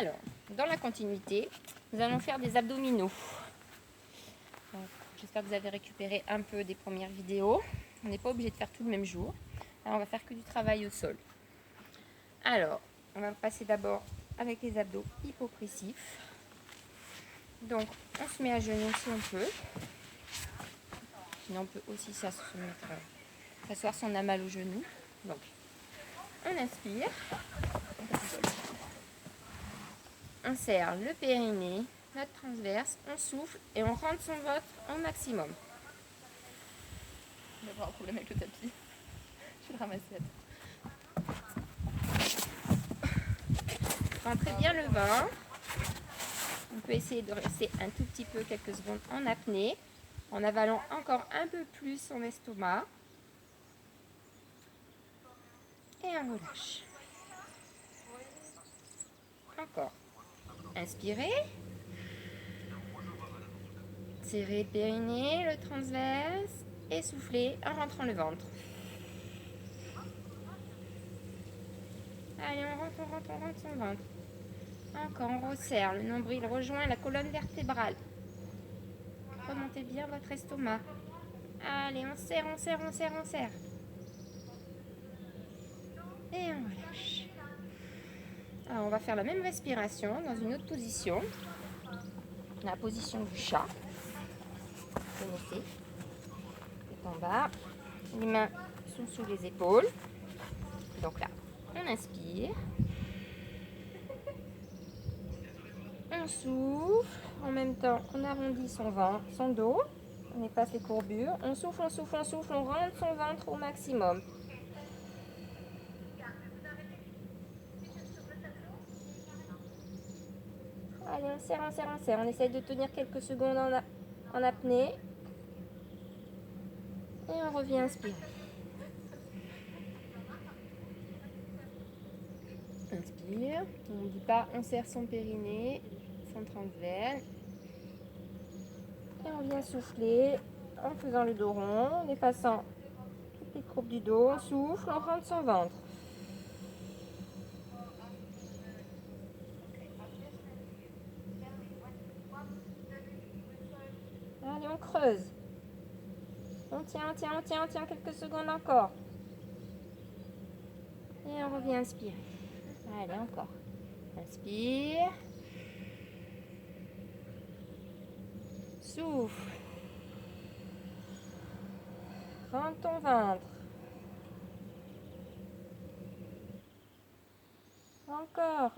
Alors, dans la continuité, nous allons faire des abdominaux. J'espère que vous avez récupéré un peu des premières vidéos. On n'est pas obligé de faire tout le même jour. Là, on va faire que du travail au sol. Alors, on va passer d'abord avec les abdos hypopressifs. Donc, on se met à genoux si on peut. Sinon, on peut aussi s'asseoir si on a mal au genou. Donc, on inspire. On serre le périnée, notre transverse, on souffle et on rentre son ventre au maximum. On va avoir un problème avec le tapis. Je vais le ramasser. Rentrez bien le ventre. On peut essayer de rester un tout petit peu, quelques secondes en apnée, en avalant encore un peu plus son estomac. Et on relâche. Encore. Inspirez. Serrez le périnée, le transverse et soufflez en rentrant le ventre. Allez, on rentre son ventre. Encore, on resserre. Le nombril rejoint la colonne vertébrale. Remontez bien votre estomac. Allez, on serre. Et on relâche. Alors, on va faire la même respiration dans une autre position. La position du chat. Vous connaissez. C'est en bas. Les mains sont sous les épaules. Donc là, on inspire. On souffle. En même temps, on arrondit son dos. On efface les courbures. On souffle. On rentre son ventre au maximum. Allez, on serre. On essaye de tenir quelques secondes en apnée. Et on revient inspirer. Inspire. On ne dit pas, on serre son périnée, son transverse. Et on vient souffler en faisant le dos rond, en effaçant toutes les courbes du dos. On souffle, on rentre son ventre. Allez, on creuse. On tient quelques secondes encore. Et on revient inspirer. Allez, encore. Inspire. Souffle. Rentre ton ventre. Encore.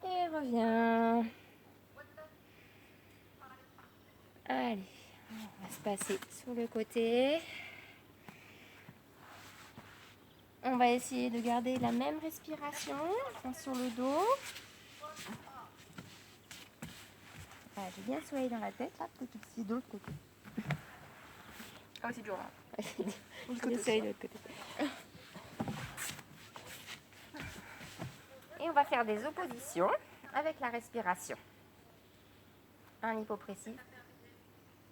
Et reviens. Allez, on va se passer sur le côté. On va essayer de garder la même respiration sur le dos. Voilà, j'ai bien soigné dans la tête, là, peut-être aussi de l'autre côté. Ah, c'est dur là. Je l'essaye de l'autre côté. Et on va faire des oppositions avec la respiration. Un hypopressif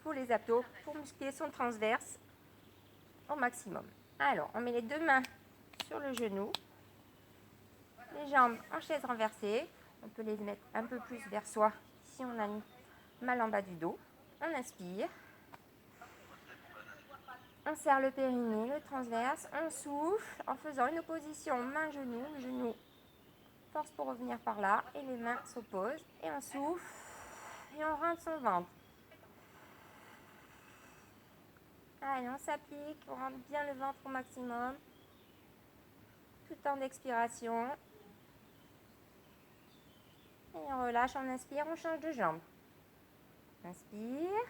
pour les abdos, pour muscler son transverse au maximum. Alors, on met les deux mains sur le genou, les jambes en chaise renversée. On peut les mettre un peu plus vers soi si on a mal en bas du dos. On inspire. On serre le périnée, le transverse. On souffle en faisant une opposition main-genou. Le genou force pour revenir par là et les mains s'opposent. Et on souffle et on rentre son ventre. Allez, on s'applique, on rentre bien le ventre au maximum. Tout temps d'expiration. Et on relâche, on inspire, on change de jambe. Inspire.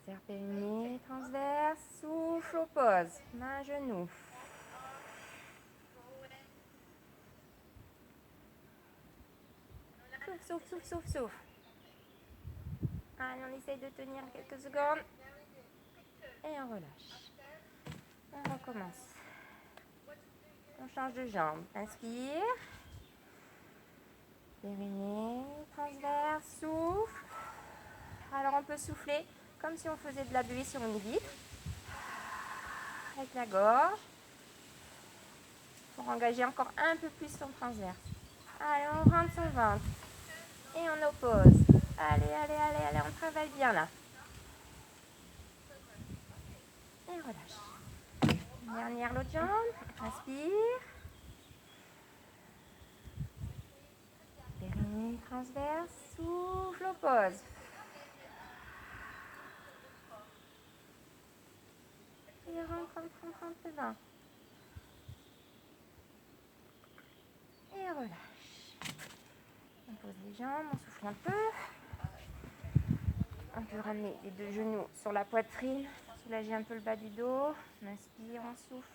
Serre périnée, transverse, souffle, oppose. Main, genou. Souffle. Allez, on essaye de tenir quelques secondes. Et on relâche. On recommence. On change de jambe. Inspire. Périnée, transverse, souffle. Alors on peut souffler comme si on faisait de la buée sur une vitre. avec la gorge pour engager encore un peu plus son transverse. Allez, on rentre son ventre et on oppose. Allez, allez, allez, allez, on travaille bien là. Et relâche. Dernière l'autre jambe. Inspire. Périnée transverse. Souffle, oppose. Et rentre le ventre. Et relâche. On pose les jambes, on souffle un peu. On peut ramener les deux genoux sur la poitrine, soulager un peu le bas du dos. On inspire, on souffle.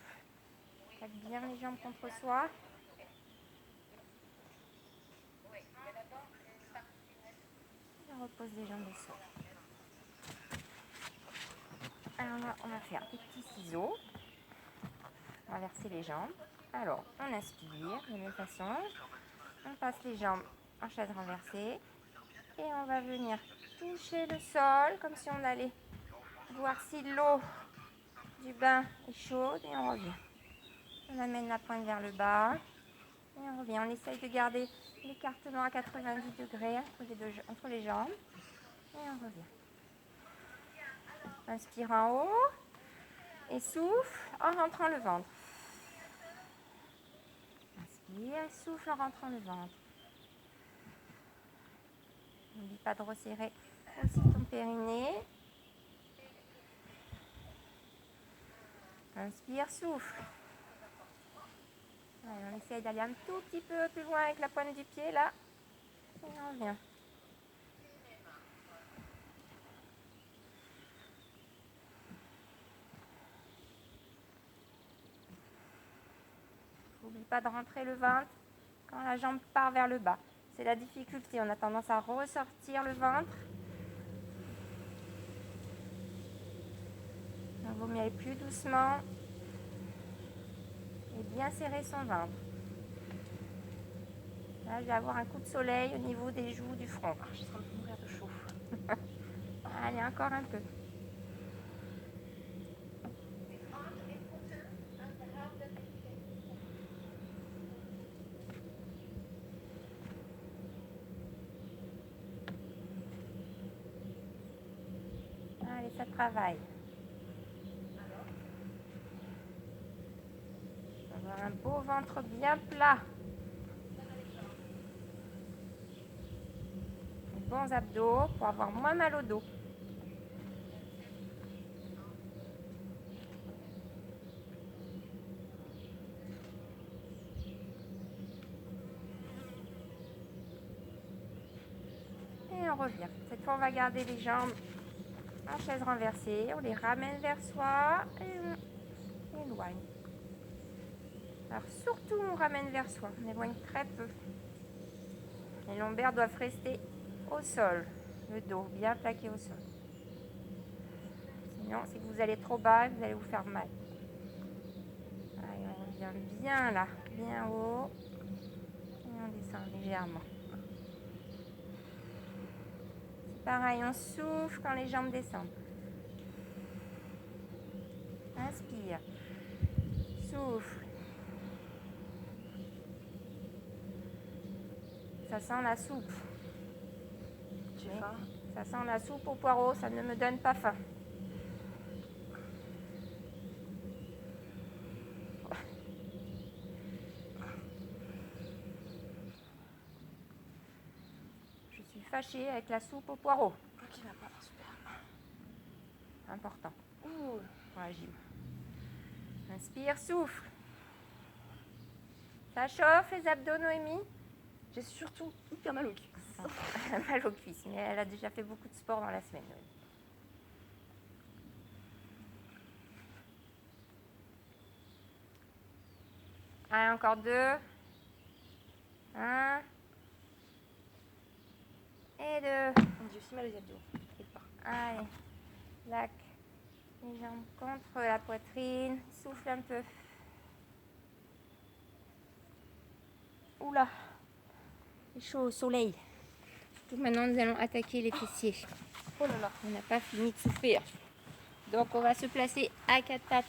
Plaque bien les jambes contre soi. Et on repose les jambes au sol. Alors là, on va faire des petits ciseaux. On va verser les jambes. Alors, on inspire de la même façon. On passe les jambes en chaise renversée. Et on va venir toucher le sol comme si on allait voir si l'eau du bain est chaude. Et on revient. On amène la pointe vers le bas. Et on revient. On essaye de garder l'écartement à 90 degrés entre les jambes. Et on revient. Inspire en haut. Et souffle en rentrant le ventre. Inspire et souffle en rentrant le ventre. N'oublie pas de resserrer aussi ton périnée. Inspire, souffle. Allez, on essaye d'aller un tout petit peu plus loin avec la pointe du pied là. Et on revient. N'oublie pas de rentrer le ventre quand la jambe part vers le bas. C'est la difficulté, on a tendance à ressortir le ventre. Il vaut mieux aller plus doucement et bien serrer son ventre. Là, je vais avoir un coup de soleil au niveau des joues du front. Je suis en train de mourir de chaud. Allez, encore un peu. Allez, ça travaille. Avoir un beau ventre bien plat. Des bons abdos pour avoir moins mal au dos. Et on revient. Cette fois, on va garder les jambes en chaise renversée. On les ramène vers soi et on éloigne. Alors surtout, on ramène vers soi. On éloigne très peu. Les lombaires doivent rester au sol. Le dos bien plaqué au sol. Sinon, si vous allez trop bas, vous allez vous faire mal. Allez, on revient bien là, bien haut. Et on descend légèrement. C'est pareil, on souffle quand les jambes descendent. Inspire. Souffle. Ça sent la soupe. J'ai faim. Ça sent la soupe au poireau, ça ne me donne pas faim. Je suis fâchée avec la soupe au poireau. Ok, n'a pas. Super. Important Ouh. pour la gym. Inspire, souffle. Ça chauffe les abdos, Noémie? J'ai surtout hyper mal au cul. Elle a mal aux cuisses, mais elle a déjà fait beaucoup de sport dans la semaine, Noémie. Allez, encore 2. 1. Et 2. J'ai aussi mal aux abdos. T'inquiète pas. Allez, plaque les jambes contre la poitrine. Souffle un peu. Oula, c'est chaud au soleil. Surtout maintenant, nous allons attaquer les fessiers. Oh là là. On n'a pas fini de souffrir. Donc, on va se placer à 4 pattes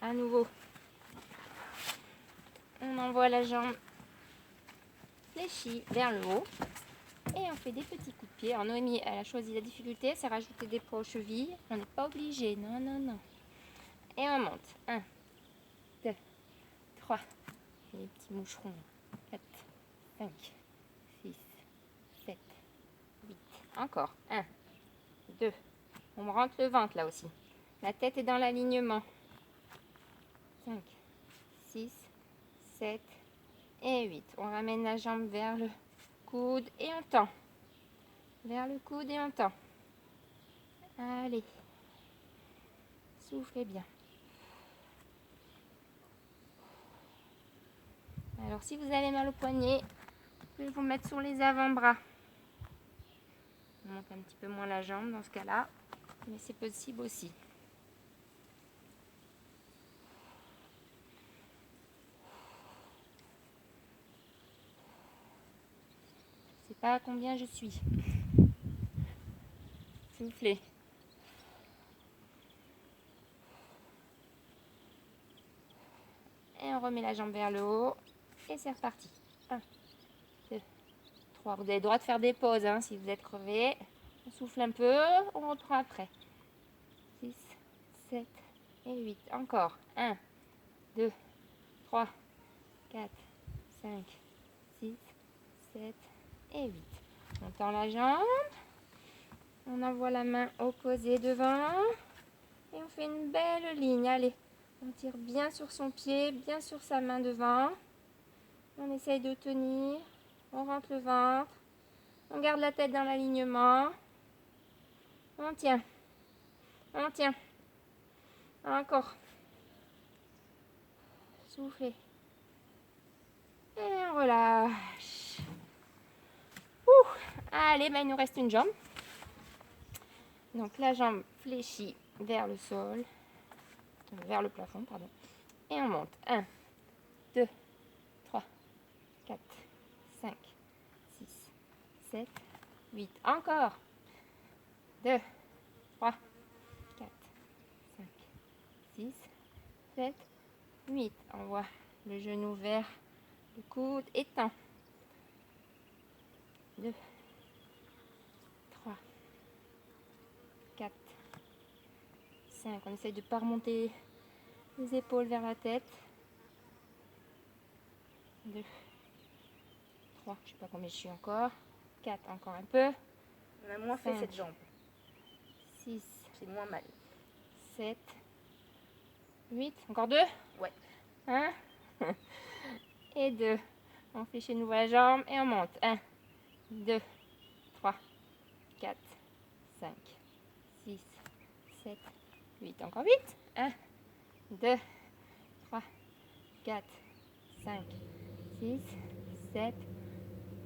À nouveau, on envoie la jambe fléchie vers le haut. Et on fait des petits coups de pied. Alors Noémie, elle a choisi la difficulté, c'est rajouter des poids aux chevilles. On n'est pas obligé, non, non, non. Et on monte. 1, 2, 3. Les petits moucherons. 4, 5, 6, 7, 8. Encore. 1, 2. On rentre le ventre là aussi. La tête est dans l'alignement. 5, 6, 7 et 8. On ramène la jambe vers le coude et on tend. Vers le coude et on tend. Allez. Soufflez bien. Alors si vous avez mal au poignet, je vais vous mettre sur les avant-bras. On monte un petit peu moins la jambe dans ce cas-là, mais c'est possible aussi. Je ne sais pas à combien je suis. Soufflez. Et on remet la jambe vers le haut. Et c'est reparti. 1, 2, 3. Vous avez le droit de faire des pauses hein, si vous êtes crevé. On souffle un peu, on reprend après. 6, 7 et 8. Encore. 1, 2, 3, 4, 5, 6, 7 et 8. On tend la jambe. On envoie la main opposée devant. Et on fait une belle ligne. Allez, on tire bien sur son pied, bien sur sa main devant. On essaye de tenir. On rentre le ventre. On garde la tête dans l'alignement. On tient. On tient. Encore. Soufflez. Et on relâche. Ouh. Allez, il nous reste une jambe. Donc la jambe fléchie vers le sol. Vers le plafond, pardon. Et on monte. 1, 2, 3, 4, 5, 6, 7, 8. Encore. 2, 3, 4, 5, 6, 7, 8. On voit le genou vers le coude et tend. 2, 3, 4, 5. On essaye de ne pas remonter les épaules vers la tête. 2, 3, je ne sais pas combien je suis encore. 4, encore un peu. On a moins fait 5, cette jambe. 6, C'est moins mal. 7, 8, encore 2. Ouais. 1 et 2. On fait chez nous la jambe et on monte. 1, 2, 3, 4, 5, 6, 7, 8. Encore 8. 1, 2, 3, 4, 5, 6, 7,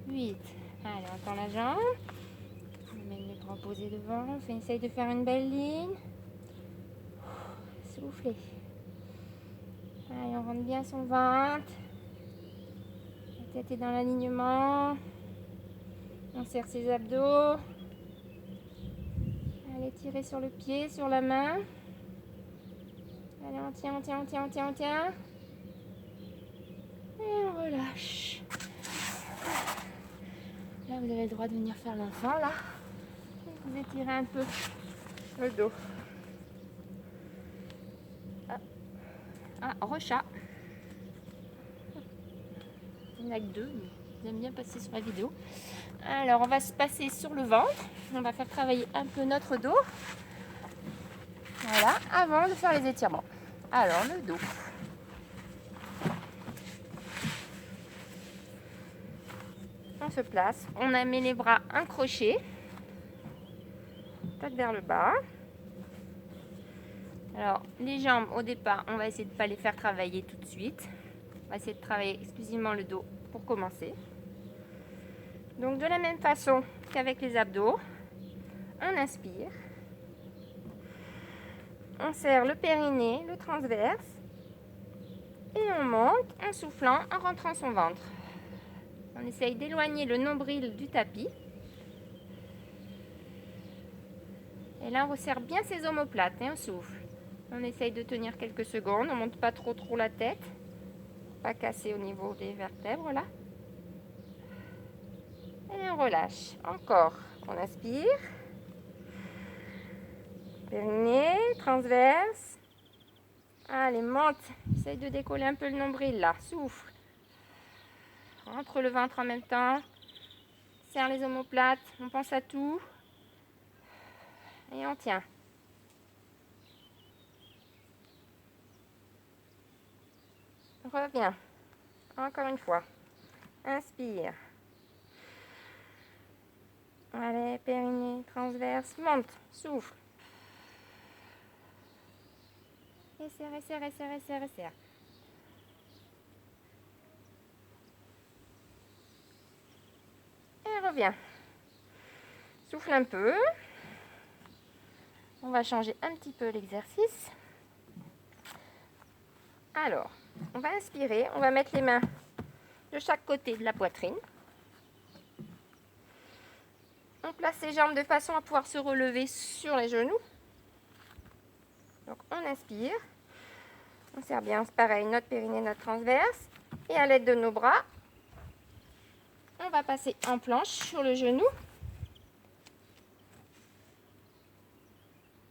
8. Allez, on tend la jambe. On met les bras posés devant. On essaye de faire une belle ligne. Soufflez. Allez, on rentre bien son ventre. La tête est dans l'alignement. On serre ses abdos. Allez, tirez sur le pied, sur la main. Allez, on tient, on tient, on tient, on tient, on tient. Et on relâche. Là, vous avez le droit de venir faire l'enfant, là. Et vous étirez un peu le dos. Ah, rechat. Il n'y en a que 2, mais j'aime bien passer sur la vidéo. Alors, on va se passer sur le ventre. On va faire travailler un peu notre dos. Voilà, avant de faire les étirements. Alors, le dos. On se place. On a mis les bras accrochés. Tête vers le bas. Alors, les jambes, au départ, on va essayer de ne pas les faire travailler tout de suite. On va essayer de travailler exclusivement le dos pour commencer. Donc, de la même façon qu'avec les abdos, on inspire. On serre le périnée, le transverse. Et on monte en soufflant, en rentrant son ventre. On essaye d'éloigner le nombril du tapis. Et là, on resserre bien ses omoplates et on souffle. On essaye de tenir quelques secondes. On ne monte pas trop la tête. Pas casser au niveau des vertèbres là. Et on relâche. Encore. On inspire. Périnée, transverse. Allez, monte. Essaye de décoller un peu le nombril là. Souffle. Rentre le ventre en même temps. Serre les omoplates. On pense à tout. Et on tient. Reviens. Encore une fois. Inspire. Allez, périnée, transverse. Monte. Souffle. Et serre, serre, serre, serre, serre. Et reviens. Souffle un peu. On va changer un petit peu l'exercice. Alors, on va inspirer. On va mettre les mains de chaque côté de la poitrine. On place ses jambes de façon à pouvoir se relever sur les genoux. Donc on inspire. On serre bien, pareil, notre périnée, notre transverse. Et à l'aide de nos bras, on va passer en planche sur le genou.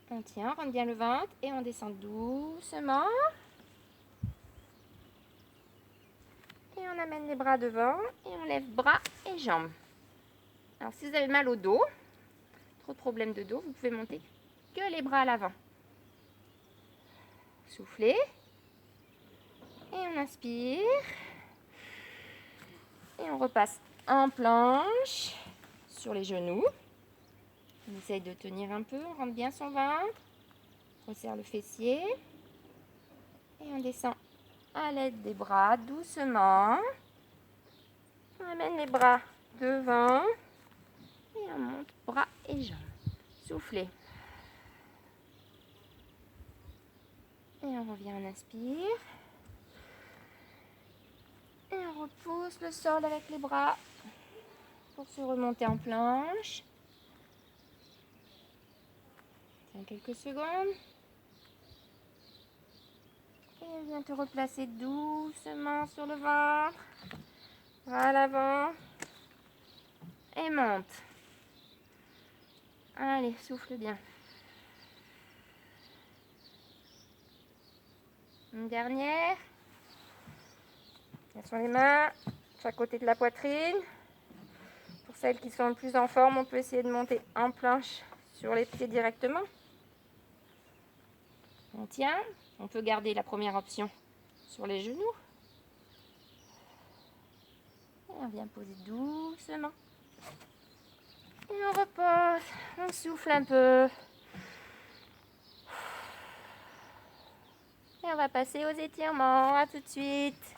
On tient, on rentre bien le ventre et on descend doucement. Et on amène les bras devant et on lève bras et jambes. Alors si vous avez mal au dos, trop de problèmes de dos, vous pouvez monter que les bras à l'avant. Soufflez. Et on inspire. Et on repasse en planche sur les genoux. On essaye de tenir un peu, on rentre bien son ventre. On resserre le fessier. Et on descend à l'aide des bras doucement. On amène les bras devant. Et on monte bras et jambes. Soufflez. Et on revient, on inspire. Et on repousse le sol avec les bras pour se remonter en planche. Tiens quelques secondes. Et viens te replacer doucement sur le ventre. Bras à l'avant. Et monte. Allez, souffle bien. Une dernière. Sur les mains, chaque côté de la poitrine. Pour celles qui sont le plus en forme, on peut essayer de monter en planche sur les pieds directement. On tient. On peut garder la première option sur les genoux. Et on vient poser doucement. Et on repose. On souffle un peu. Et on va passer aux étirements. À tout de suite.